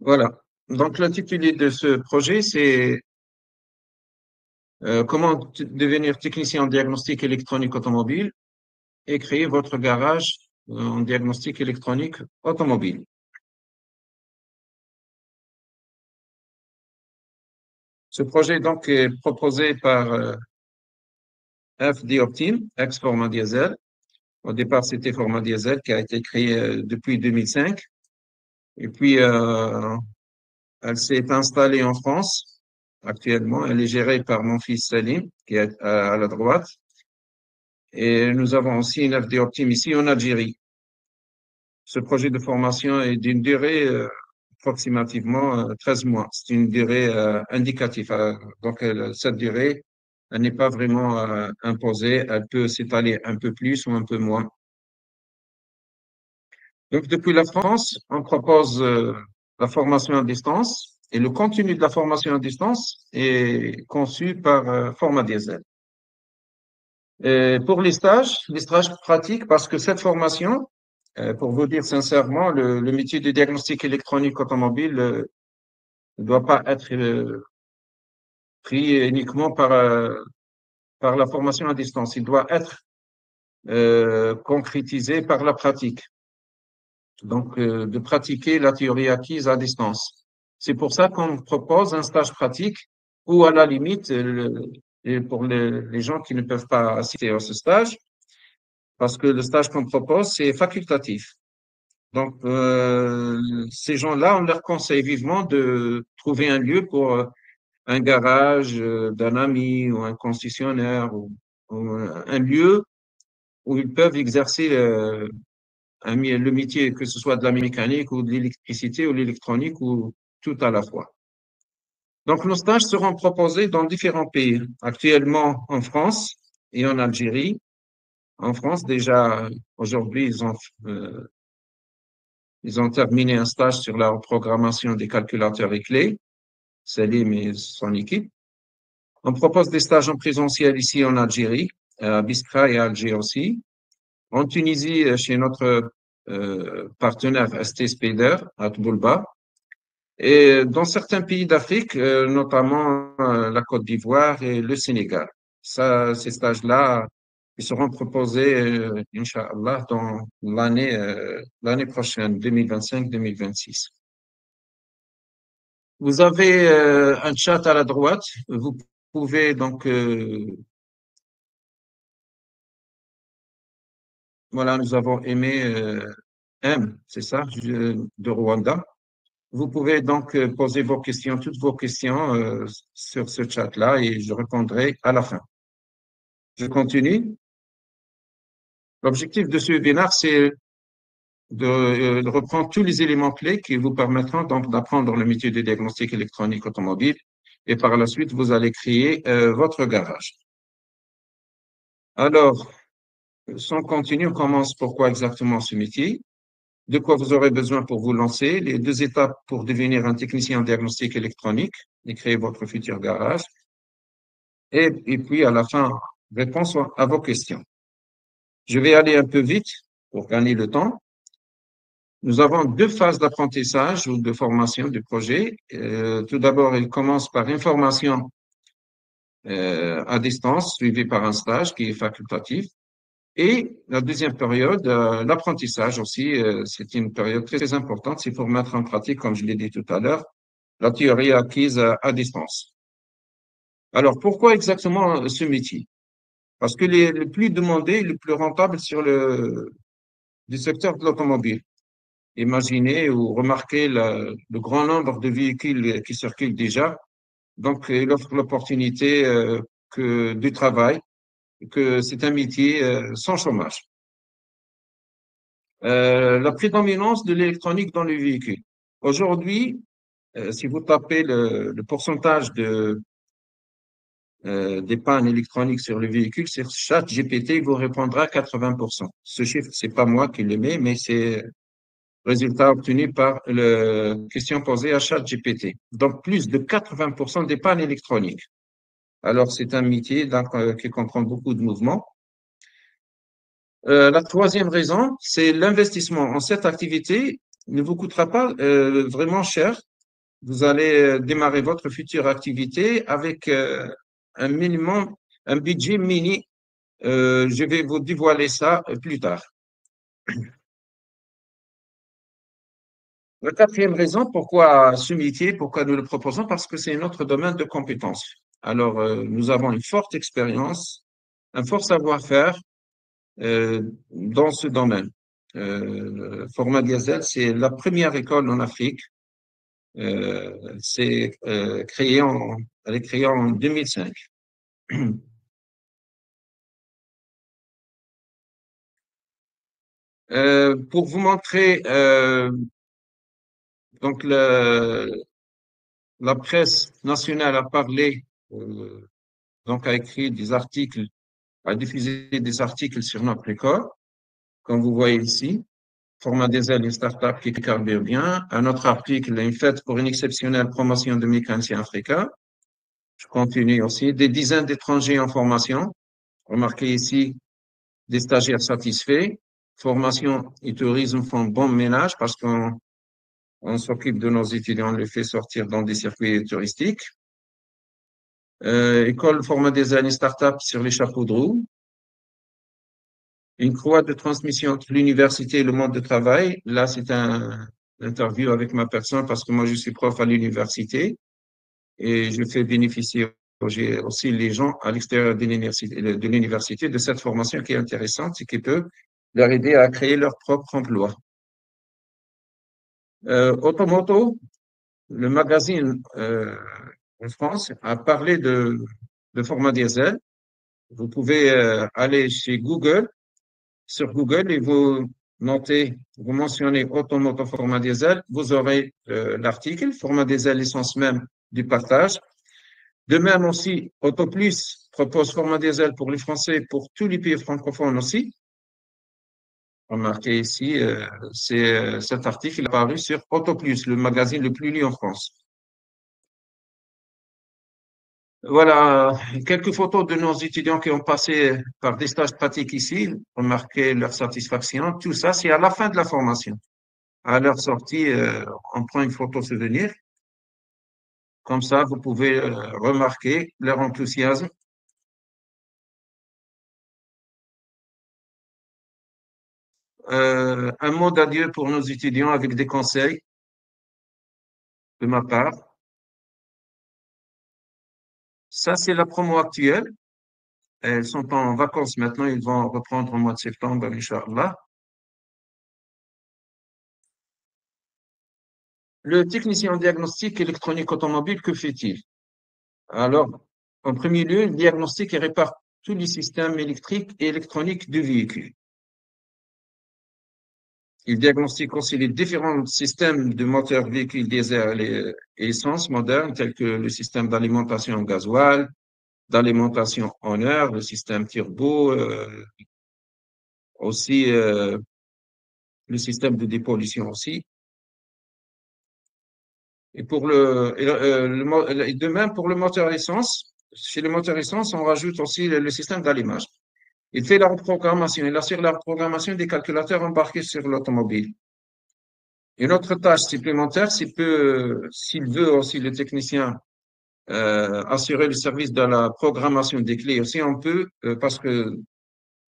Voilà. Donc, l'intitulé de ce projet, c'est comment devenir technicien en diagnostic électronique automobile et créer votre garage en diagnostic électronique automobile. Ce projet donc est proposé par FD Optim, ex-Format Diesel. Au départ, c'était Format Diesel qui a été créé depuis 2005. Et puis, elle s'est installée en France actuellement. Elle est gérée par mon fils Salim, qui est à la droite. Et nous avons aussi une FD Optim ici en Algérie. Ce projet de formation est d'une durée approximativement 13 mois. C'est une durée indicative. Donc, cette durée, elle n'est pas vraiment imposée. Elle peut s'étaler un peu plus ou un peu moins. Donc, depuis la France, on propose la formation à distance et le contenu de la formation à distance est conçu par Format Diesel. Et pour les stages pratiques, parce que cette formation, pour vous dire sincèrement, le métier de diagnostic électronique automobile ne doit pas être pris uniquement par la formation à distance. Il doit être concrétisé par la pratique. Donc, de pratiquer la théorie acquise à distance. C'est pour ça qu'on propose un stage pratique ou à la limite, et pour les gens qui ne peuvent pas assister à ce stage, parce que le stage qu'on propose, c'est facultatif. Donc, ces gens-là, on leur conseille vivement de trouver un lieu pour un garage d'un ami ou un concessionnaire ou un lieu où ils peuvent exercer le métier, que ce soit de la mécanique ou de l'électricité ou l'électronique ou tout à la fois. Donc, nos stages seront proposés dans différents pays, actuellement en France et en Algérie. En France, déjà, aujourd'hui, ils ont terminé un stage sur la reprogrammation des calculateurs et clés, Salim et son équipe. On propose des stages en présentiel ici en Algérie, à Biskra et à Alger aussi. En Tunisie, chez notre partenaire ST Spider à Toulba. Et dans certains pays d'Afrique, notamment la Côte d'Ivoire et le Sénégal. Ça, ces stages-là, ils seront proposés, Inch'Allah, dans l'année prochaine, 2025-2026. Vous avez un chat à la droite. Vous pouvez donc, voilà, nous avons aimé M, c'est ça, de Rwanda. Vous pouvez donc poser vos questions, toutes vos questions sur ce chat-là et je répondrai à la fin. Je continue. L'objectif de ce webinaire, c'est de reprendre tous les éléments clés qui vous permettront donc d'apprendre le métier de diagnostic électronique automobile et par la suite, vous allez créer votre garage. Alors, sans continuer, on commence pourquoi exactement ce métier, de quoi vous aurez besoin pour vous lancer, les 2 étapes pour devenir un technicien en diagnostic électronique et créer votre futur garage, et puis à la fin, réponse à vos questions. Je vais aller un peu vite pour gagner le temps. Nous avons 2 phases d'apprentissage ou de formation du projet. Tout d'abord, il commence par une formation à distance, suivie par un stage qui est facultatif. Et la deuxième période, l'apprentissage aussi, c'est une période très importante. C'est pour mettre en pratique, comme je l'ai dit tout à l'heure, la théorie acquise à distance. Alors, pourquoi exactement ce métier? Parce que le plus demandé, le plus rentable sur du secteur de l'automobile. Imaginez ou remarquez le grand nombre de véhicules qui circulent déjà. Donc, il offre l'opportunité du travail, que c'est un métier sans chômage. La prédominance de l'électronique dans les véhicules. Aujourd'hui, si vous tapez le pourcentage des pannes électroniques sur le véhicule, sur ChatGPT vous répondra 80%. Ce chiffre, c'est pas moi qui le mets, mais c'est résultat obtenu par la question posée à ChatGPT. Donc, plus de 80% des pannes électroniques. Alors, c'est un métier donc, qui comprend beaucoup de mouvements. La troisième raison, c'est l'investissement en cette activité ne vous coûtera pas vraiment cher vous allez démarrer votre future activité avec un minimum, un budget mini. Je vais vous dévoiler ça plus tard. La quatrième raison pourquoi ce métier, pourquoi nous le proposons, parce que c'est notre domaine de compétences. Alors, nous avons une forte expérience, un fort savoir-faire dans ce domaine. Format Diesel, c'est la première école en Afrique. C'est elle est créée en 2005. Pour vous montrer, donc la presse nationale a parlé, donc a écrit des articles, a diffusé des articles sur notre école, comme vous voyez ici. Format Diesel, une start-up qui carbure bien. Un autre article, une fête pour une exceptionnelle promotion de mécaniciens africains. Je continue aussi. Des dizaines d'étrangers en formation. Remarquez ici des stagiaires satisfaits. Formation et tourisme font bon ménage parce qu'on s'occupe de nos étudiants, on les fait sortir dans des circuits touristiques. École format des années start-up sur les chapeaux de roue. Une croix de transmission entre l'université et le monde de travail. Là, c'est un interview avec ma personne parce que moi, je suis prof à l'université et je fais bénéficier aussi les gens à l'extérieur de l'université de cette formation qui est intéressante et qui peut leur aider à créer leur propre emploi. Automoto, le magazine en France a parlé de format diesel. Vous pouvez aller chez Google, sur Google, et vous notez, vous mentionnez automoto format diesel, vous aurez l'article, format diesel, l'essence même du partage. De même aussi, AutoPlus propose format diesel pour les Français, pour tous les pays francophones aussi. Remarquez ici, cet article est apparu sur AutoPlus, le magazine le plus lu en France. Voilà quelques photos de nos étudiants qui ont passé par des stages pratiques ici. Remarquez leur satisfaction. Tout ça, c'est à la fin de la formation. À leur sortie, on prend une photo souvenir. Comme ça, vous pouvez remarquer leur enthousiasme. Un mot d'adieu pour nos étudiants avec des conseils de ma part. Ça, c'est la promo actuelle. Elles sont en vacances maintenant. Ils vont reprendre au mois de septembre, Inch'Allah. Le technicien en diagnostic électronique automobile, que fait-il? Alors, en premier lieu, il diagnostique et répare tous les systèmes électriques et électroniques du véhicule. Il diagnostique aussi les différents systèmes de moteurs véhicules diesel et essence modernes, tels que le système d'alimentation en gasoil, d'alimentation en air, le système turbo, aussi le système de dépollution aussi. Et pour et de même pour le moteur essence, chez le moteur essence, on rajoute aussi le système d'allumage. Il fait la reprogrammation, il assure la reprogrammation des calculateurs embarqués sur l'automobile. Une autre tâche supplémentaire, s'il veut aussi le technicien assurer le service de la programmation des clés aussi, on peut, parce que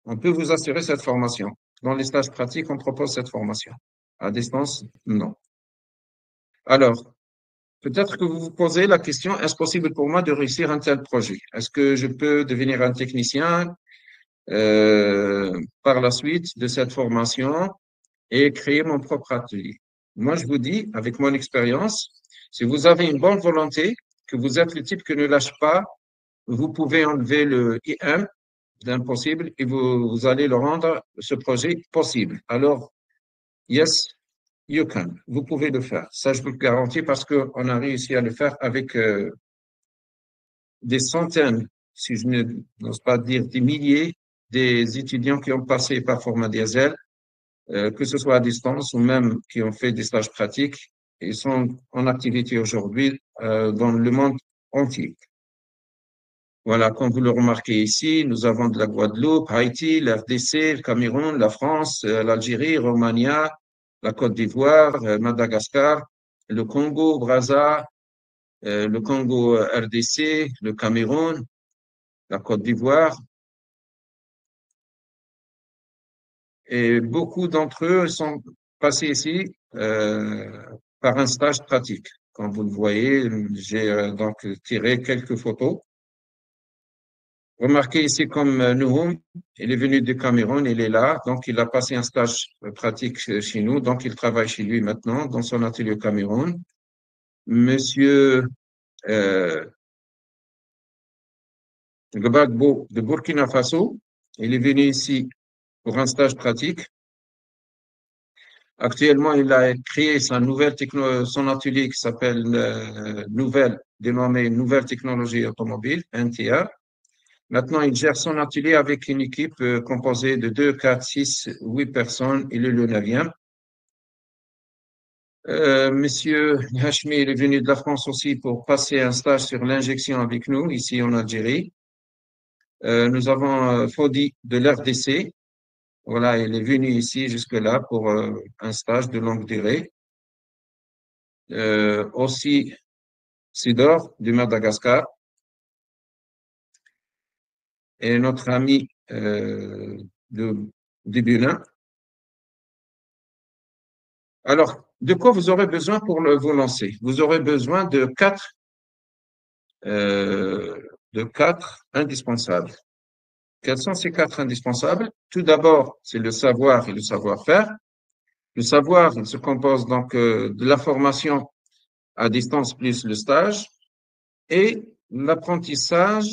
on peut vous assurer cette formation. Dans les stages pratiques, on propose cette formation. À distance, non. Alors, peut-être que vous vous posez la question, est-ce possible pour moi de réussir un tel projet? Est-ce que je peux devenir un technicien par la suite de cette formation et créer mon propre atelier? Moi, je vous dis, avec mon expérience, si vous avez une bonne volonté, que vous êtes le type qui ne lâche pas, vous pouvez enlever le IM d'impossible et vous allez le rendre, ce projet, possible. Alors, yes, you can. Vous pouvez le faire. Ça, je vous le garantis parce qu'on a réussi à le faire avec des centaines, si je n'ose pas dire des milliers, des étudiants qui ont passé par format diesel, que ce soit à distance ou même qui ont fait des stages pratiques et sont en activité aujourd'hui dans le monde entier. Voilà, comme vous le remarquez ici, nous avons de la Guadeloupe, Haïti, l'RDC, le Cameroun, la France, l'Algérie, Romania, la Côte d'Ivoire, Madagascar. le Congo, Brazza, le Congo RDC, le Cameroun, la Côte d'Ivoire. Et beaucoup d'entre eux sont passés ici par un stage pratique. Comme vous le voyez, j'ai donc tiré quelques photos. Remarquez ici comme Nouhoum, il est venu du Cameroun, il est là, donc il a passé un stage pratique chez nous, donc il travaille chez lui maintenant dans son atelier au Cameroun. Monsieur Gbagbo de Burkina Faso, il est venu ici pour un stage pratique. Actuellement, il a créé son atelier qui s'appelle dénommé Nouvelle Technologie Automobile, NTR. Maintenant, il gère son atelier avec une équipe composée de 2, 4, 6, 8 personnes. Il est le 9e. Monsieur Hashmi est venu de la France aussi pour passer un stage sur l'injection avec nous, ici en Algérie. Nous avons Fodi de l'RDC. Voilà, il est venu ici jusque-là pour un stage de longue durée. Aussi Sidor du Madagascar et notre ami du Bénin. Alors, de quoi vous aurez besoin pour vous lancer? Vous aurez besoin euh, de quatre indispensables. Quels sont ces quatre indispensables? Tout d'abord, c'est le savoir et le savoir-faire. Le savoir, il se compose donc de la formation à distance plus le stage et l'apprentissage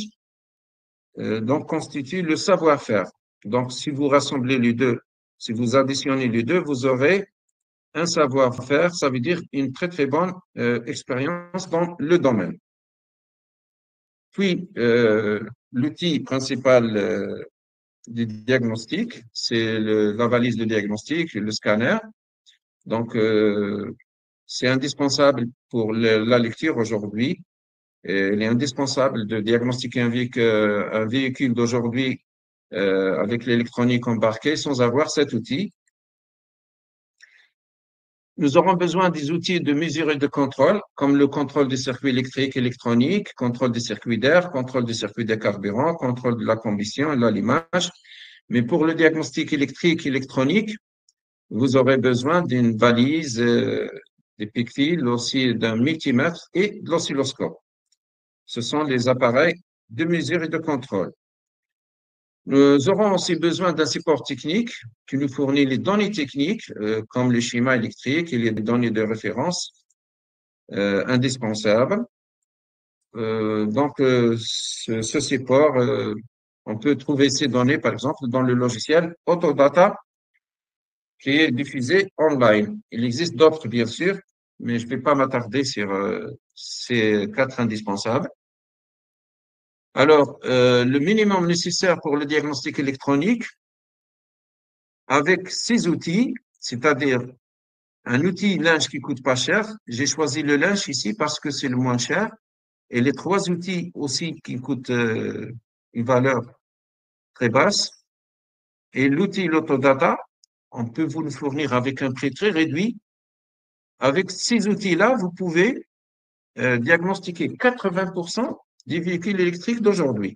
donc constitue le savoir-faire. Donc, si vous rassemblez les deux, si vous additionnez les deux, vous aurez un savoir-faire, ça veut dire une très très bonne expérience dans le domaine. Puis, l'outil principal du diagnostic, c'est la valise de diagnostic, le scanner. Donc, c'est indispensable pour la lecture aujourd'hui. Il est indispensable de diagnostiquer un véhicule d'aujourd'hui avec l'électronique embarquée sans avoir cet outil. Nous aurons besoin des outils de mesure et de contrôle, comme le contrôle des circuits électriques et électroniques, contrôle des circuits d'air, contrôle des circuits de carburant, contrôle de la combustion et de l'allumage. Mais pour le diagnostic électrique et électronique, vous aurez besoin d'une valise, des pics-fils, aussi d'un multimètre et de l'oscilloscope. Ce sont les appareils de mesure et de contrôle. Nous aurons aussi besoin d'un support technique qui nous fournit les données techniques, comme les schémas électriques et les données de référence indispensables. Ce support, on peut trouver ces données, par exemple, dans le logiciel Autodata qui est diffusé online. Il existe d'autres, bien sûr, mais je ne vais pas m'attarder sur ces quatre indispensables. Alors, le minimum nécessaire pour le diagnostic électronique, avec ces outils, c'est-à-dire un outil linge qui coûte pas cher, j'ai choisi le linge ici parce que c'est le moins cher, et les trois outils aussi qui coûtent une valeur très basse, et l'outil L'autodata, on peut vous le fournir avec un prix très réduit. Avec ces outils-là, vous pouvez diagnostiquer 80% des véhicules électriques d'aujourd'hui,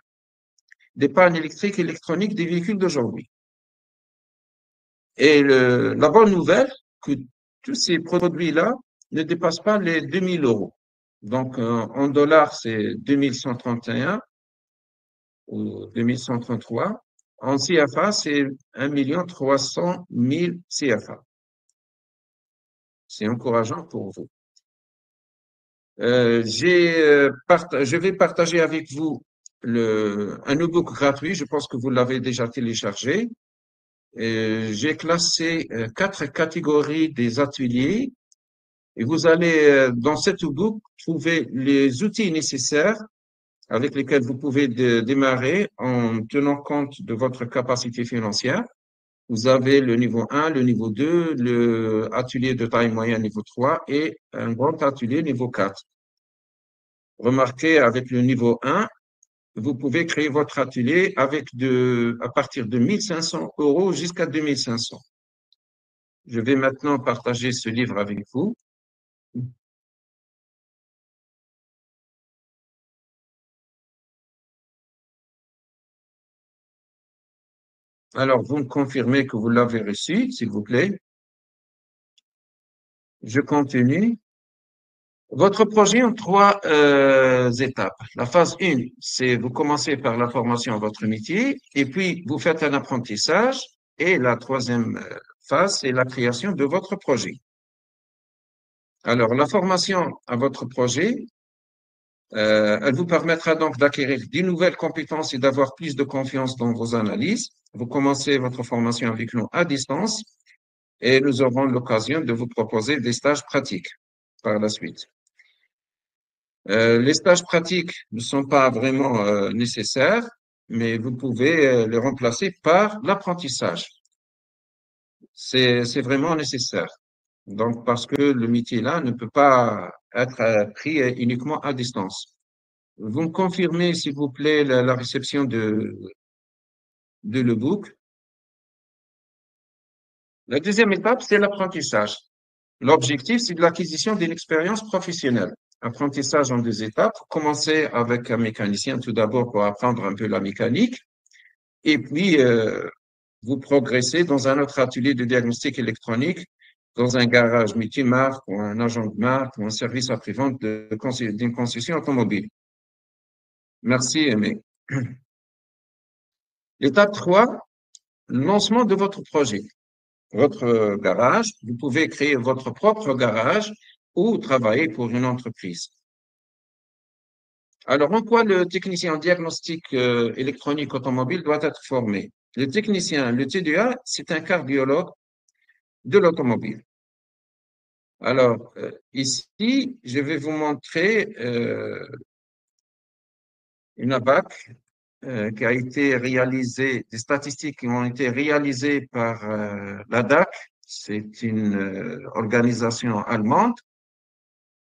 des pannes électriques et électroniques des véhicules d'aujourd'hui. Et la bonne nouvelle, que tous ces produits-là ne dépassent pas les 2000 euros. Donc, en dollars, c'est 2131 ou 2133. En CFA, c'est 1 300 000 CFA. C'est encourageant pour vous. Je vais partager avec vous un e-book gratuit. Je pense que vous l'avez déjà téléchargé. J'ai classé 4 catégories des ateliers et vous allez, dans cet e-book, trouver les outils nécessaires avec lesquels vous pouvez démarrer en tenant compte de votre capacité financière. Vous avez le niveau 1, le niveau 2, le atelier de taille moyenne niveau 3 et un grand atelier niveau 4. Remarquez, avec le niveau 1, vous pouvez créer votre atelier à partir de 1500 euros jusqu'à 2500. Je vais maintenant partager ce livre avec vous. Alors, vous me confirmez que vous l'avez reçu, s'il vous plaît. Je continue. Votre projet en trois étapes. La phase 1, c'est vous commencez par la formation à votre métier et puis vous faites un apprentissage. Et la troisième phase, c'est la création de votre projet. Alors, la formation à votre projet, elle vous permettra donc d'acquérir de nouvelles compétences et d'avoir plus de confiance dans vos analyses. Vous commencez votre formation avec nous à distance et nous aurons l'occasion de vous proposer des stages pratiques par la suite. Les stages pratiques ne sont pas vraiment nécessaires, mais vous pouvez les remplacer par l'apprentissage. C'est vraiment nécessaire. Donc, parce que le métier-là ne peut pas être pris uniquement à distance. Vous me confirmez, s'il vous plaît, la réception de l'e-book. La deuxième étape, c'est l'apprentissage. L'objectif, c'est de l'acquisition d'une expérience professionnelle. Apprentissage en deux étapes. Commencer avec un mécanicien tout d'abord pour apprendre un peu la mécanique. Et puis, vous progressez dans un autre atelier de diagnostic électronique, dans un garage multimarque ou un agent de marque ou un service après-vente d'une concession automobile. Merci, Aimé. L'étape 3, lancement de votre projet. Votre garage, vous pouvez créer votre propre garage ou travailler pour une entreprise. Alors, en quoi le technicien en diagnostic électronique automobile doit être formé? Le technicien, le TDA, c'est un cardiologue de l'automobile. Alors, ici, je vais vous montrer une ABAC qui a été réalisée, des statistiques qui ont été réalisées par la DAC. C'est une organisation allemande.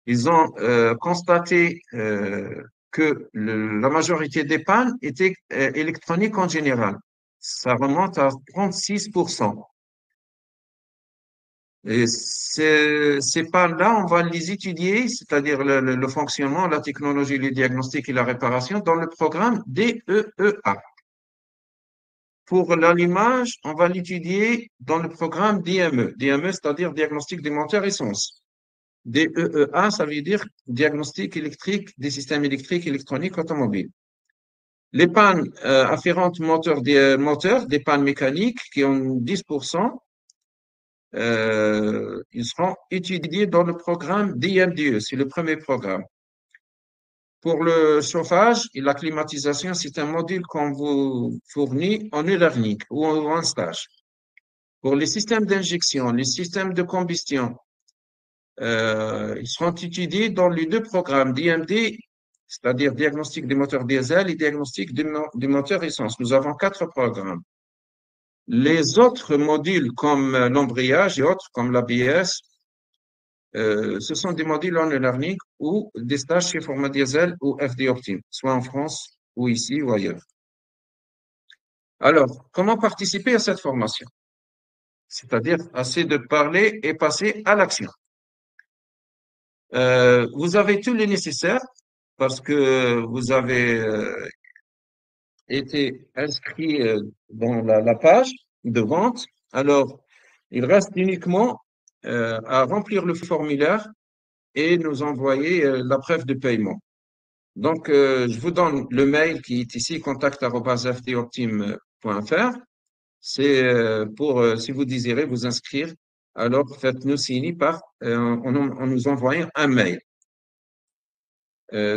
Ils ont constaté que la majorité des pannes étaient électroniques en général. Ça remonte à 36%. Et ces pannes-là, on va les étudier, c'est-à-dire le fonctionnement, la technologie, le diagnostic et la réparation dans le programme DEEA. Pour l'allumage, on va l'étudier dans le programme DME. DME, c'est-à-dire diagnostic des moteurs essence. DEEA, ça veut dire diagnostic électrique des systèmes électriques électroniques automobiles. Les pannes afférentes moteurs, des pannes mécaniques qui ont 10%, ils seront étudiés dans le programme DMDE, c'est le premier programme. Pour le chauffage et la climatisation, c'est un module qu'on vous fournit en e-learning ou en stage. Pour les systèmes d'injection, les systèmes de combustion, ils seront étudiés dans les deux programmes DMD, c'est-à-dire diagnostic des moteurs diesel et diagnostic des moteurs essence. Nous avons 4 programmes. Les autres modules comme l'embrayage et autres comme l'ABS, ce sont des modules en e-learning ou des stages chez Format Diesel ou FD Optim, soit en France ou ici ou ailleurs. Alors, comment participer à cette formation? C'est-à-dire, assez de parler et passer à l'action. Vous avez tout le nécessaire parce que vous avez été inscrit dans la page de vente. Alors, il reste uniquement à remplir le formulaire et nous envoyer la preuve de paiement. Donc, je vous donne le mail qui est ici, contact@ftoptim.fr. C'est pour, si vous désirez vous inscrire, alors faites-nous signer en nous envoyant un mail.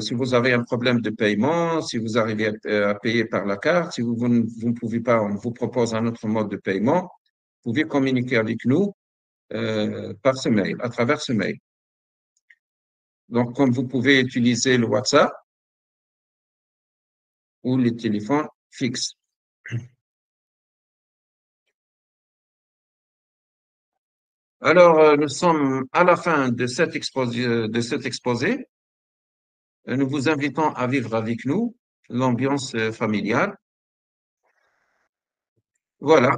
Si vous avez un problème de paiement, si vous arrivez à payer par la carte, si vous ne pouvez pas, on vous propose un autre mode de paiement, vous pouvez communiquer avec nous par ce mail, à travers ce mail. Donc, comme vous pouvez utiliser le WhatsApp ou les téléphones fixes. Alors, nous sommes à la fin de cet exposé. Nous vous invitons à vivre avec nous l'ambiance familiale. Voilà.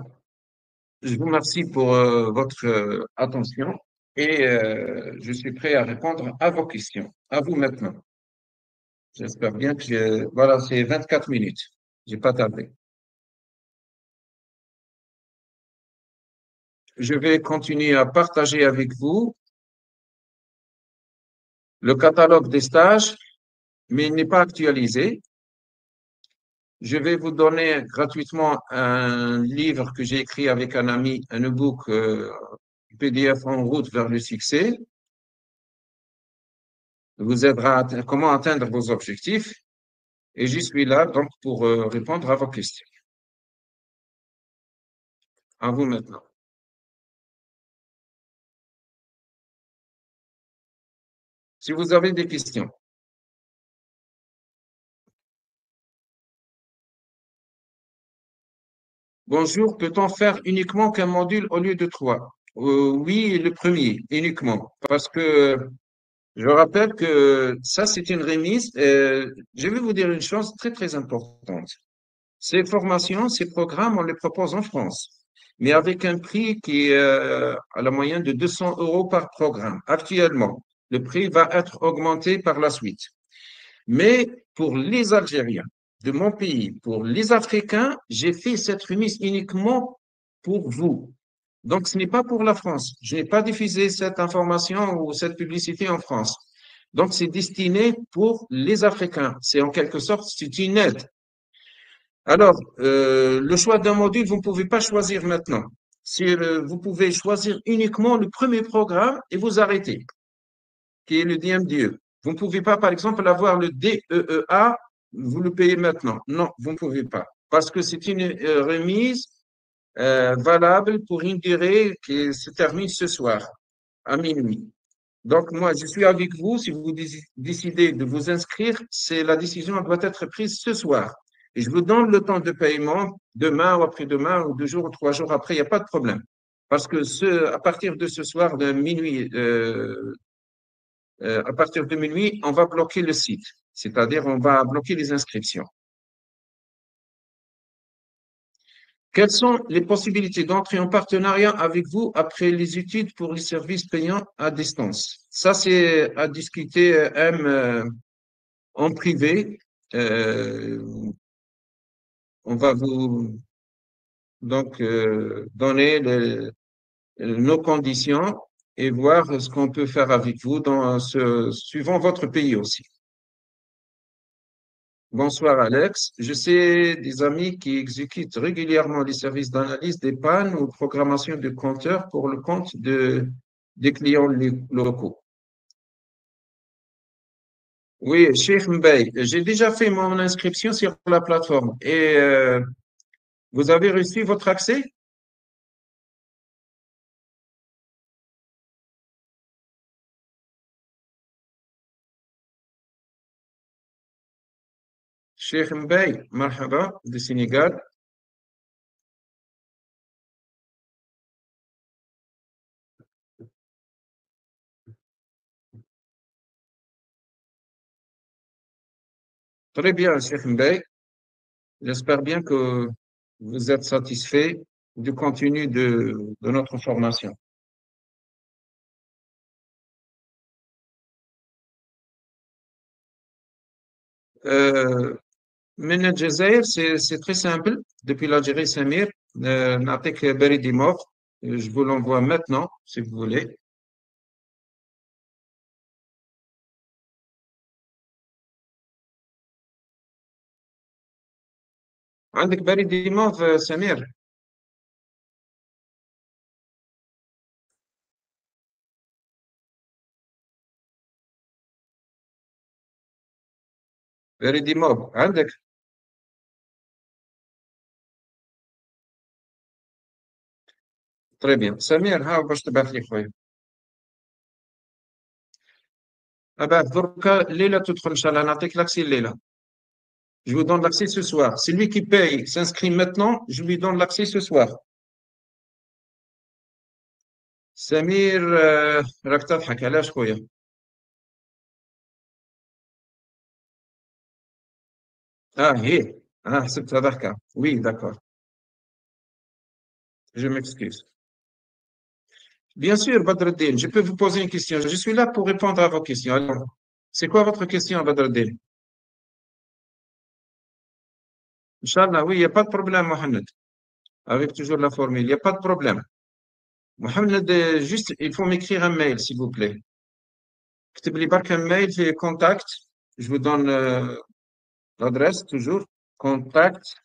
Je vous remercie pour votre attention et je suis prêt à répondre à vos questions. À vous maintenant. J'espère bien que voilà, c'est 24 minutes. J'ai pas tardé. je vais continuer à partager avec vous le catalogue des stages, mais il n'est pas actualisé. Je vais vous donner gratuitement un livre que j'ai écrit avec un ami, un e-book PDF en route vers le succès. Vous aidera à comment atteindre vos objectifs. Et je suis là donc pour répondre à vos questions. À vous maintenant. Si vous avez des questions. Bonjour, peut-on faire uniquement qu'un module au lieu de trois? Oui, le premier, uniquement. Parce que je rappelle que ça, c'est une remise. Je vais vous dire une chose très, très importante. Ces formations, ces programmes, on les propose en France, mais avec un prix qui est à la moyenne de 200 euros par programme. Actuellement, le prix va être augmenté par la suite. Mais pour les Algériens de mon pays, pour les Africains, j'ai fait cette remise uniquement pour vous. Donc, ce n'est pas pour la France. Je n'ai pas diffusé cette information ou cette publicité en France. Donc, c'est destiné pour les Africains. C'est en quelque sorte, c'est une aide. Alors, le choix d'un module, vous ne pouvez pas choisir maintenant. Si, vous pouvez choisir uniquement le premier programme et vous arrêtez, qui est le DMDE. Vous ne pouvez pas, par exemple, avoir le DEEA, vous le payez maintenant. Non, vous ne pouvez pas. Parce que c'est une remise valable pour une durée qui se termine ce soir, à minuit. Donc, moi, je suis avec vous. Si vous décidez de vous inscrire, c'est la décision doit être prise ce soir. Et je vous donne le temps de paiement demain ou après-demain ou 2 jours ou 3 jours après, il n'y a pas de problème. Parce que à partir de ce soir, de minuit, à partir de minuit, on va bloquer le site. C'est-à-dire, on va bloquer les inscriptions. Quelles sont les possibilités d'entrer en partenariat avec vous après les études pour les services payants à distance? Ça, c'est à discuter en privé. Euh, on va vous donc donner nos conditions et voir ce qu'on peut faire avec vous suivant votre pays aussi. Bonsoir Alex. Je sais des amis qui exécutent régulièrement les services d'analyse des pannes ou programmation de compteurs pour le compte des clients locaux. Oui, Cheikh Mbaye, j'ai déjà fait mon inscription sur la plateforme et vous avez reçu votre accès? Cheikh Mbaye, marhaba, du Sénégal. Très bien, Cheikh Mbaye. J'espère bien que vous êtes satisfait du contenu de notre formation. Euh, من الجزائر c'est très simple. Depuis l'Algérie, Samir, نعطيك بريد إيميل. Je vous l'envoie maintenant, si vous voulez. عندك بريد إيميل سمير؟ بريد إيميل عندك؟ Très bien. سمير ها باش تبعث لي خويا. أبا دركا الليلة تدخل إن شاء الله نعطيك لاكسي الليلة. Je vous donne l'accès ce soir. Celui qui paye s'inscrit maintenant, je lui donne l'accès ce soir. سمير راك تضحك علاش خويا؟ هي حسبتها ضحكة. Oui, d'accord. Je m'excuse. Bien sûr, Badreddin, je peux vous poser une question. Je suis là pour répondre à vos questions. Alors, c'est quoi votre question, Badreddin? Inch'Allah, oui, il n'y a pas de problème, Mohamed. Avec toujours la formule, il n'y a pas de problème. Mohamed, juste, il faut m'écrire un mail, s'il vous plaît. اكتب لي برك un mail, j'ai contact. Je vous donne l'adresse toujours. Contact,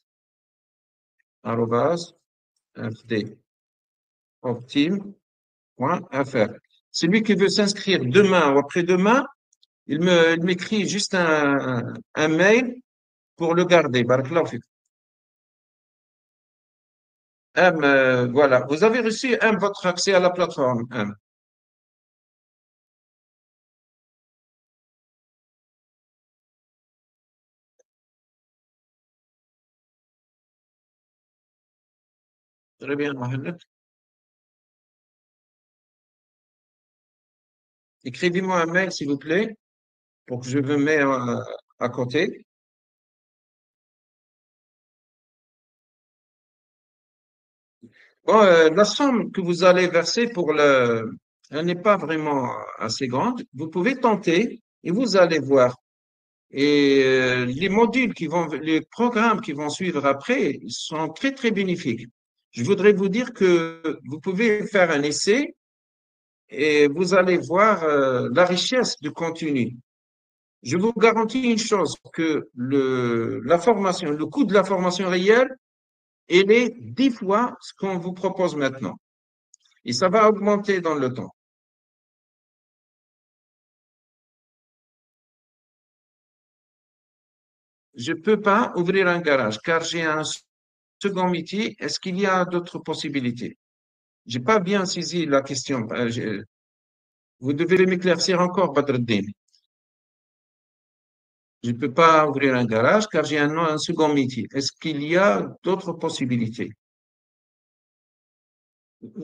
arrobase, fdoptim.fr. Celui qui veut s'inscrire demain ou après-demain, il m'écrit juste un mail pour le garder. Barakallahu fik. Voilà. Vous avez reçu votre accès à la plateforme. Très bien, Mohamed. Écrivez-moi un mail, s'il vous plaît, pour que je me mette à côté. Bon, la somme que vous allez verser elle n'est pas vraiment assez grande. Vous pouvez tenter et vous allez voir. Et les programmes qui vont suivre après sont très, très bénéfiques. Je voudrais vous dire que vous pouvez faire un essai et vous allez voir la richesse du contenu. Je vous garantis une chose, que le coût de la formation réelle, il est 10 fois ce qu'on vous propose maintenant. Et ça va augmenter dans le temps. Je ne peux pas ouvrir un garage car j'ai un second métier. Est-ce qu'il y a d'autres possibilités? J'ai pas bien saisi la question. Vous devez m'éclaircir encore, Badreddin. Je ne peux pas ouvrir un garage car j'ai un second métier. Est-ce qu'il y a d'autres possibilités?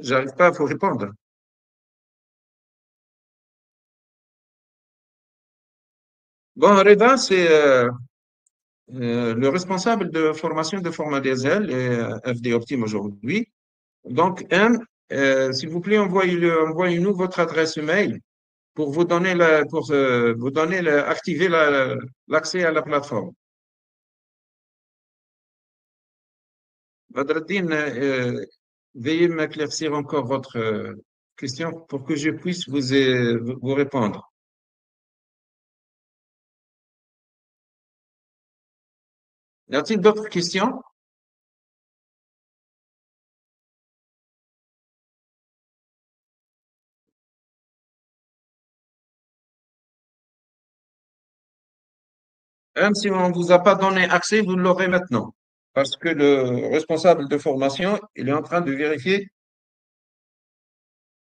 J'arrive pas à vous répondre. Bon, Reda, c'est le responsable de formation de Format Diesel et FD Optim aujourd'hui. Donc, s'il vous plaît, envoyez-nous votre adresse mail pour vous donner activer l'accès à la plateforme. Badreddin, veuillez m'éclaircir encore votre question pour que je puisse vous répondre. Y a-t-il d'autres questions? Même si on ne vous a pas donné accès, vous l'aurez maintenant. Parce que le responsable de formation, il est en train de vérifier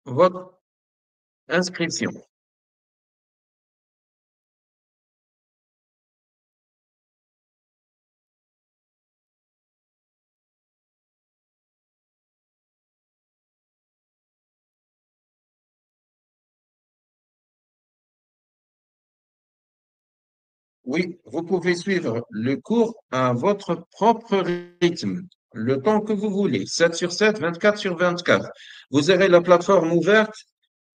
votre inscription. Oui, vous pouvez suivre le cours à votre propre rythme, le temps que vous voulez, 7 sur 7, 24 sur 24. Vous aurez la plateforme ouverte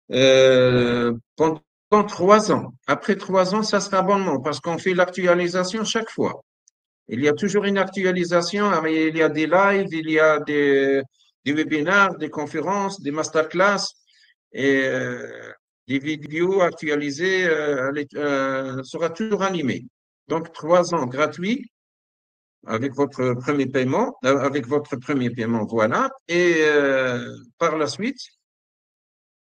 pendant 3 ans. Après 3 ans, ça sera abonnement parce qu'on fait l'actualisation chaque fois. Il y a toujours une actualisation, mais il y a des lives, il y a des webinaires, des conférences, des masterclass et des vidéos actualisées, sera toujours animée. Donc, 3 ans gratuits avec votre premier paiement, voilà. Et par la suite,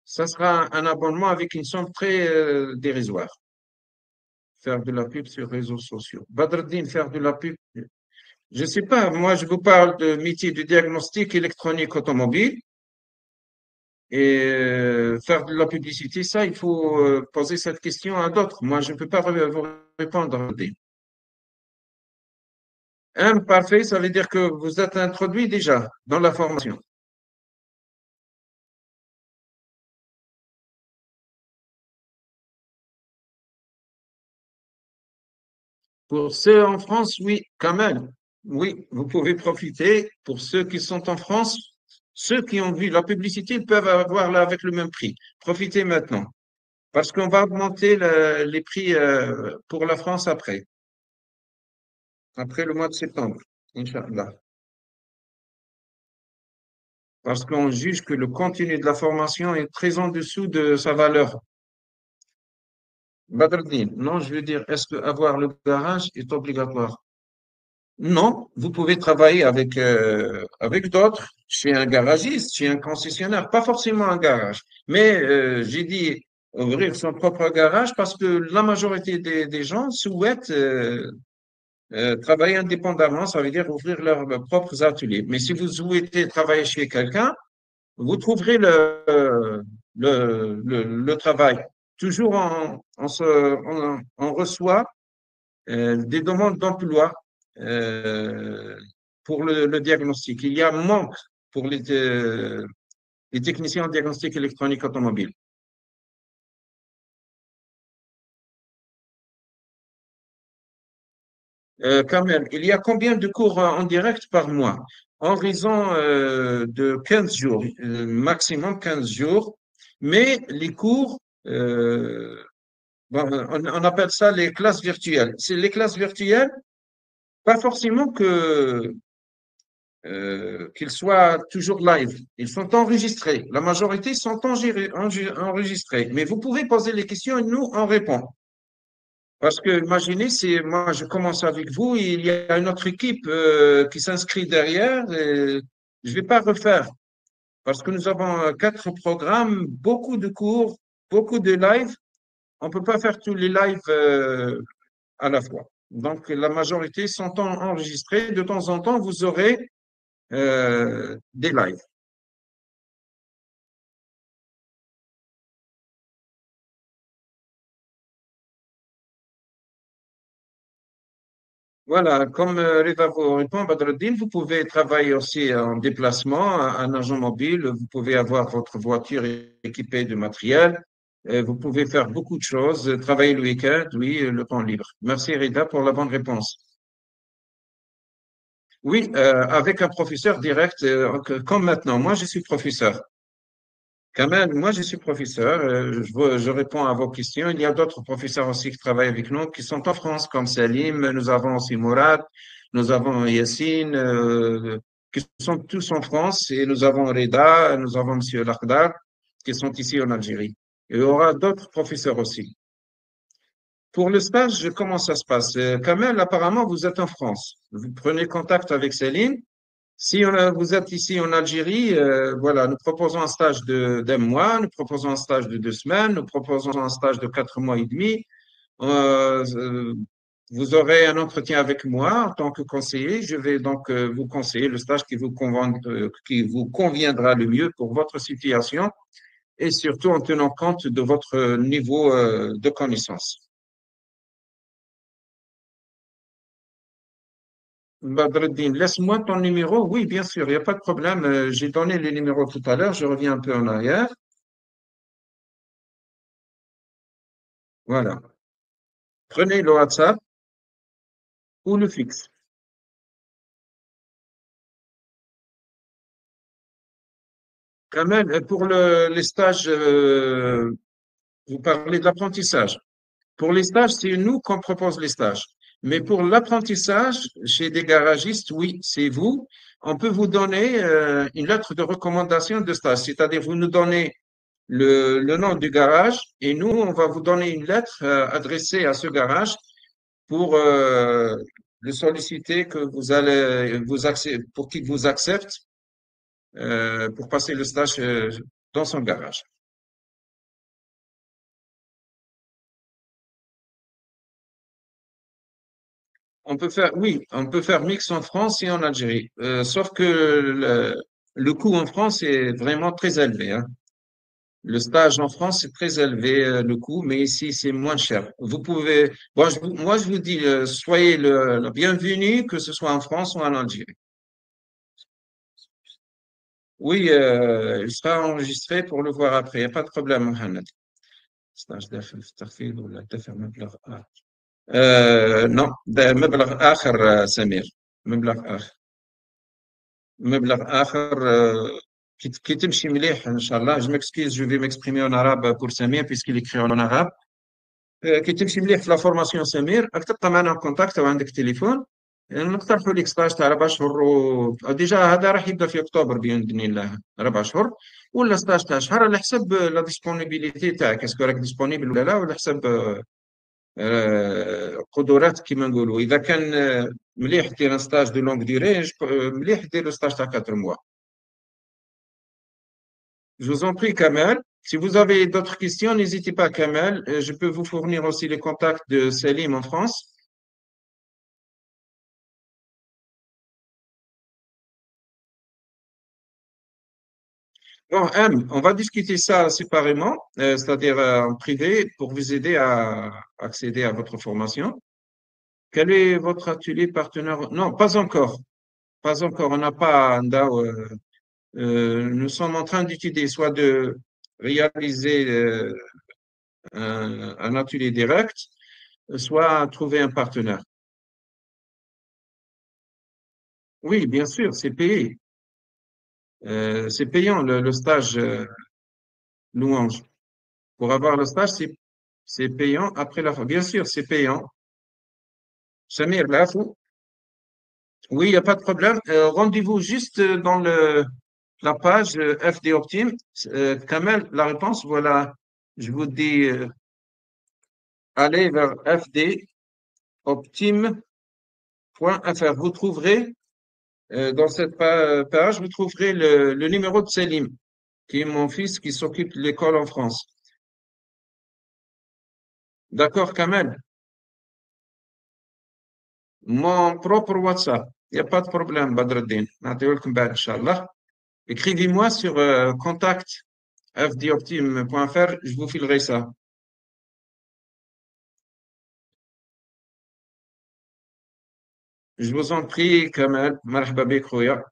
ça sera un abonnement avec une somme très dérisoire. Faire de la pub sur les réseaux sociaux. Badreddin, faire de la pub. Je sais pas, moi je vous parle de métier de diagnostic électronique automobile et faire de la publicité, ça, il faut poser cette question à d'autres. Moi, je ne peux pas vous répondre. Parfait, ça veut dire que vous êtes introduit déjà dans la formation. Pour ceux en France, oui, quand même. Oui, vous pouvez profiter. Pour ceux qui sont en France, ceux qui ont vu la publicité, ils peuvent avoir là avec le même prix. Profitez maintenant. Parce qu'on va augmenter les prix pour la France après le mois de septembre, Inch'Allah. parce qu'on juge que le contenu de la formation est très en dessous de sa valeur. Badreddin, non, je veux dire, est-ce que avoir le garage est obligatoire? Non, vous pouvez travailler avec d'autres, chez un garagiste, chez un concessionnaire, pas forcément un garage. Mais j'ai dit ouvrir son propre garage parce que la majorité des gens souhaitent travailler indépendamment, ça veut dire ouvrir leurs propres ateliers. Mais si vous souhaitez travailler chez quelqu'un, vous trouverez le travail. Toujours on reçoit des demandes d'emploi pour le diagnostic. Il y a un manque pour les techniciens en diagnostic électronique automobile. Kamel, il y a combien de cours en direct par mois? En raison de 15 jours, maximum 15 jours, mais les cours, bon, on appelle ça les classes virtuelles. C'est les classes virtuelles, pas forcément qu'ils soient toujours live. Ils sont enregistrés. La majorité sont enregistrés. Mais vous pouvez poser les questions et nous, on répond. Parce que imaginez, c'est moi, je commence avec vous, et il y a une autre équipe qui s'inscrit derrière. Et je vais pas refaire parce que nous avons quatre programmes, beaucoup de cours, beaucoup de lives. On peut pas faire tous les lives à la fois. Donc, la majorité sont enregistrés. De temps en temps, vous aurez des lives. Voilà, comme Reda vous répond, Badreddin, vous pouvez travailler aussi en déplacement, un agent mobile, vous pouvez avoir votre voiture équipée de matériel, vous pouvez faire beaucoup de choses, travailler le week-end, oui, le temps libre. Merci Reda pour la bonne réponse. Oui, avec un professeur direct, comme maintenant. Moi, je suis professeur. Kamel, moi, je suis professeur. Je réponds à vos questions. Il y a d'autres professeurs aussi qui travaillent avec nous, qui sont en France, comme Salim. Nous avons aussi Mourad. Nous avons Yassine, qui sont tous en France. Et nous avons Reda, nous avons Monsieur Lakhdar, qui sont ici en Algérie. Et il y aura d'autres professeurs aussi. Pour le stage, comment ça se passe? Kamel, apparemment, vous êtes en France. Vous prenez contact avec Céline. Si vous êtes ici en Algérie, voilà, nous proposons un stage d'un mois, nous proposons un stage de 2 semaines, nous proposons un stage de 4 mois et demi. Euh, vous aurez un entretien avec moi en tant que conseiller. Je vais donc vous conseiller le stage qui vous conviendra le mieux pour votre situation et surtout en tenant compte de votre niveau de connaissance. Badreddin, laisse-moi ton numéro. Oui, bien sûr, il n'y a pas de problème. J'ai donné le numéro tout à l'heure. Je reviens un peu en arrière. Voilà. Prenez le WhatsApp ou le fixe. Kamel, pour les stages, vous parlez de l'apprentissage. Pour les stages, c'est nous qu'on propose les stages. Mais pour l'apprentissage, chez des garagistes, oui, c'est vous. On peut vous donner une lettre de recommandation de stage. C'est-à-dire, vous nous donnez le nom du garage et nous, on va vous donner une lettre adressée à ce garage pour le solliciter que vous allez pour qu'il vous accepte pour passer le stage dans son garage. Oui, on peut faire mix en France et en Algérie. Sauf que le coût en France est vraiment très élevé, hein. Le stage en France est très élevé, le coût, mais ici c'est moins cher. Vous pouvez, moi je vous dis, soyez le bienvenu, que ce soit en France ou en Algérie. Oui, il sera enregistré pour le voir après. Il n'y a pas de problème, Mohamed. Stage d'affaires ou la مبلغ آخر. non, ده مبلغ آخر سمير. مبلغ آخر. مبلغ آخر كي تمشي مليح إن شاء الله. Je m'excuse, je vais m'exprimer en arabe pour Samir puisqu'il écrit en arabe. كي تمشي مليح في لا فورماسيون سمير راك تبقى معنا en contact أو عندك تليفون نقترحوا لك ستاج تاع 4 شهور ديجا هذا راح يبدا في اكتوبر باذن الله 4 شهور، ولا ستاج تاع شهر على حسب لا ديسپونيبيليتي تاعك، اسكو راك ديسپونيبل ولا لا، وعلى حسب قدرات كيما نقولوا. اذا كان مليح دير ان ستاج دو لونغ ديري، مليح دير ستاج تاع 4 mois. Je vous en prie, Kamel. Si vous avez d'autres questions, n'hésitez pas, Kamel. Je peux vous fournir aussi les contacts de Salim en France. Bon, on va discuter ça séparément, c'est-à-dire en privé, pour vous aider à accéder à votre formation. Quel est votre atelier partenaire? Non, pas encore. Pas encore. On n'a pas un DAO. Nous sommes en train d'étudier soit de réaliser un atelier direct, soit trouver un partenaire. Oui, bien sûr, c'est payé. C'est payant le stage louange. Pour avoir le stage, c'est payant après la fin. Bien sûr, c'est payant. Samir, là, oui, il n'y a pas de problème. Rendez-vous juste dans la page FD Optim. Kamel, la réponse, voilà. Je vous dis, allez vers fdoptim.fr. Vous trouverez, dans cette page, vous trouverez le numéro de Selim, qui est mon fils qui s'occupe de l'école en France. D'accord, Kamel? Mon propre WhatsApp. Il n'y a pas de problème, Badreddin. نعطيهولكم بعد إن شاء الله. Écrivez-moi sur contact fdoptim.fr, je vous filerai ça. Je vous en prie, Kamel. Marhaba bik, khoya.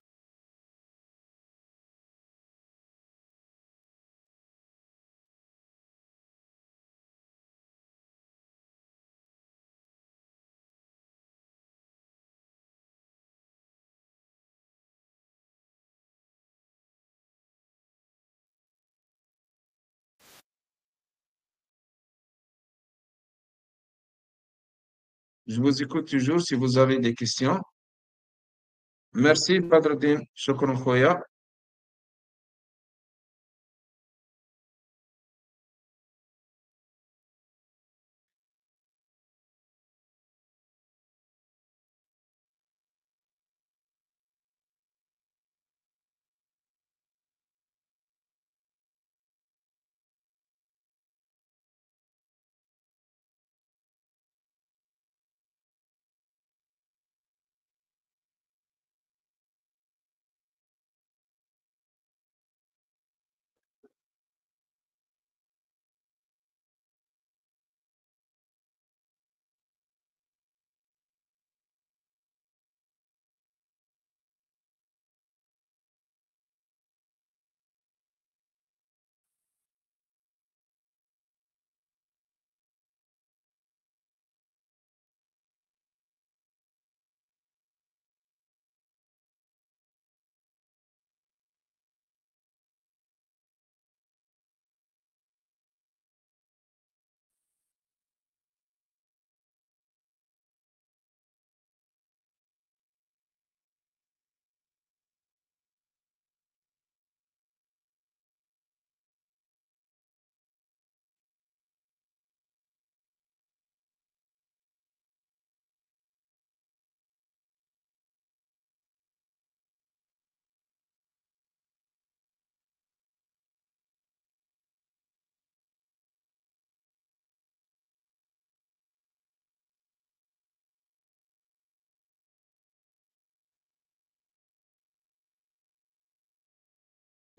Je vous écoute toujours si vous avez des questions. Merci, Badreddin. Shukran, khoya.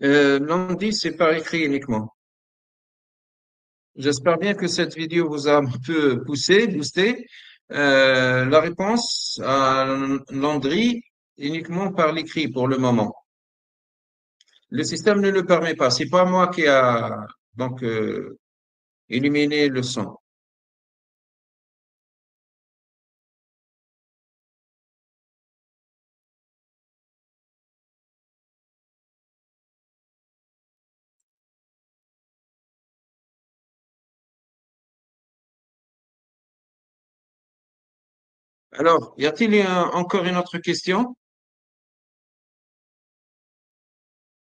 Lundi, c'est par écrit uniquement. J'espère bien que cette vidéo vous a un peu poussé, boosté. La réponse à Landry uniquement par l'écrit pour le moment. Le système ne le permet pas. C'est pas moi qui a donc éliminé le son. Alors, y a-t-il encore une autre question?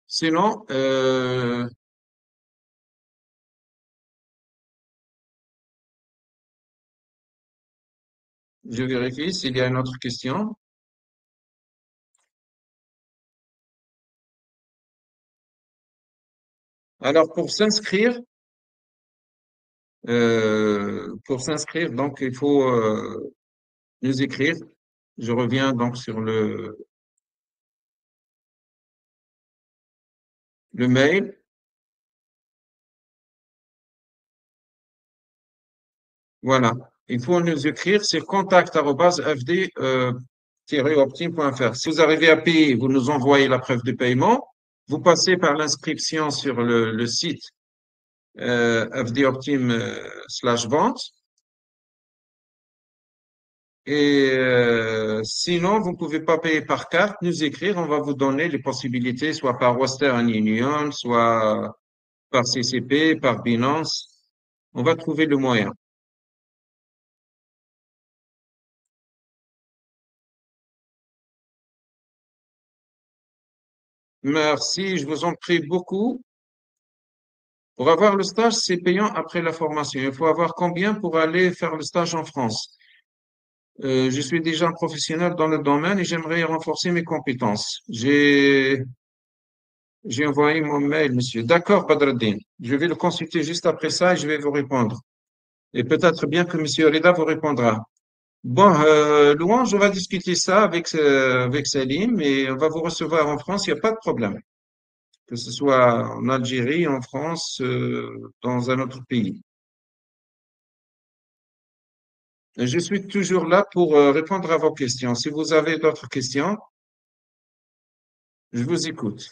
Sinon, je vérifie s'il y a une autre question. Alors, pour s'inscrire, donc il faut nous écrire. Je reviens donc sur le mail. Voilà. Il faut nous écrire, c'est contact@fd-optim.fr. Si vous arrivez à payer, vous nous envoyez la preuve de paiement. Vous passez par l'inscription sur le site fdoptim/vente. Et sinon, vous ne pouvez pas payer par carte, nous écrire, on va vous donner les possibilités, soit par Western Union, soit par CCP, par Binance. On va trouver le moyen. Merci, je vous en prie beaucoup. Pour avoir le stage, c'est payant après la formation. Il faut avoir combien pour aller faire le stage en France? Je suis déjà un professionnel dans le domaine et j'aimerais renforcer mes compétences. J'ai envoyé mon mail, monsieur. D'accord, Badreddin. Je vais le consulter juste après ça et je vais vous répondre. Et peut-être bien que monsieur Rida vous répondra. Bon, Louange, on va discuter ça avec Salim et on va vous recevoir en France, il n'y a pas de problème. Que ce soit en Algérie, en France, dans un autre pays. Je suis toujours là pour répondre à vos questions. Si vous avez d'autres questions, je vous écoute.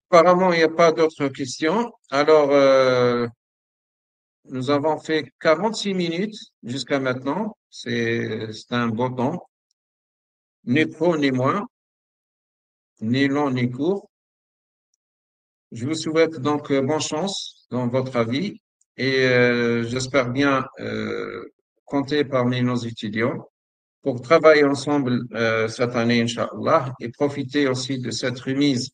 Apparemment, il n'y a pas d'autres questions. Alors, nous avons fait 46 minutes jusqu'à maintenant. C'est un beau temps. Ni trop, ni moins, ni long, ni court. Je vous souhaite donc bonne chance dans votre avis et j'espère bien compter parmi nos étudiants pour travailler ensemble cette année, Inch'Allah, et profiter aussi de cette remise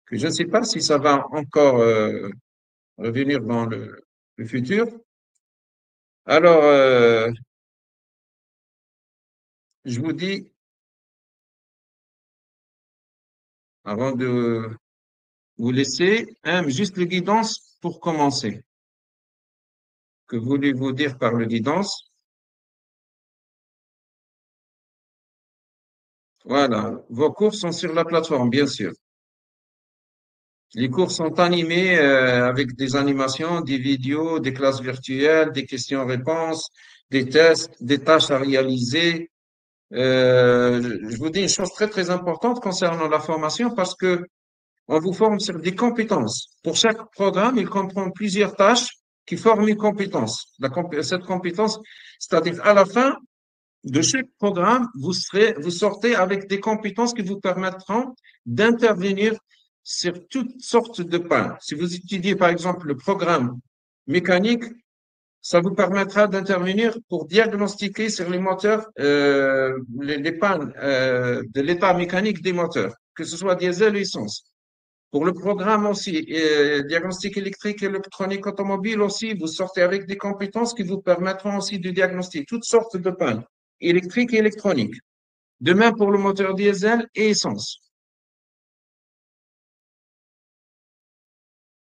que je ne sais pas si ça va encore revenir dans le futur. Alors, je vous dis, avant de vous laisser, hein, juste le guidance pour commencer. Que voulez-vous dire par le guidance? Voilà, vos cours sont sur la plateforme, bien sûr. Les cours sont animés avec des animations, des vidéos, des classes virtuelles, des questions-réponses, des tests, des tâches à réaliser. Je vous dis une chose très très importante concernant la formation parce que on vous forme sur des compétences. Pour chaque programme, il comprend plusieurs tâches qui forment une compétence. Cette compétence, c'est-à-dire à la fin de chaque programme, vous sortez avec des compétences qui vous permettront d'intervenir sur toutes sortes de pannes. Si vous étudiez par exemple le programme mécanique, ça vous permettra d'intervenir pour diagnostiquer sur les moteurs les pannes de l'état mécanique des moteurs, que ce soit diesel ou essence. Pour le programme aussi, diagnostic électrique et électronique automobile aussi, vous sortez avec des compétences qui vous permettront aussi de diagnostiquer toutes sortes de pannes électriques et électroniques. De même pour le moteur diesel et essence.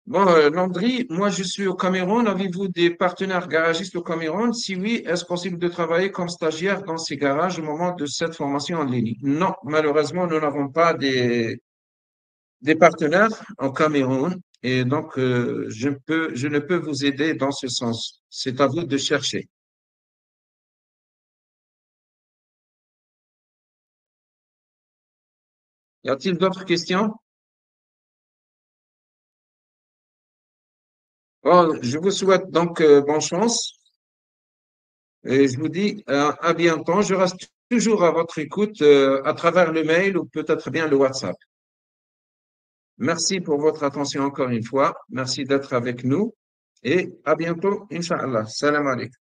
Bon, Landry, moi je suis au Cameroun. Avez-vous des partenaires garagistes au Cameroun? Si oui, est-ce possible de travailler comme stagiaire dans ces garages au moment de cette formation en ligne? Non, malheureusement, nous n'avons pas des partenaires au Cameroun et donc je ne peux vous aider dans ce sens. C'est à vous de chercher. Y a-t-il d'autres questions? Bon, je vous souhaite donc bonne chance et je vous dis à bientôt. Je reste toujours à votre écoute à travers le mail ou peut-être bien le WhatsApp. Merci pour votre attention encore une fois. Merci d'être avec nous et à bientôt, Inch'Allah. Salam alaikum.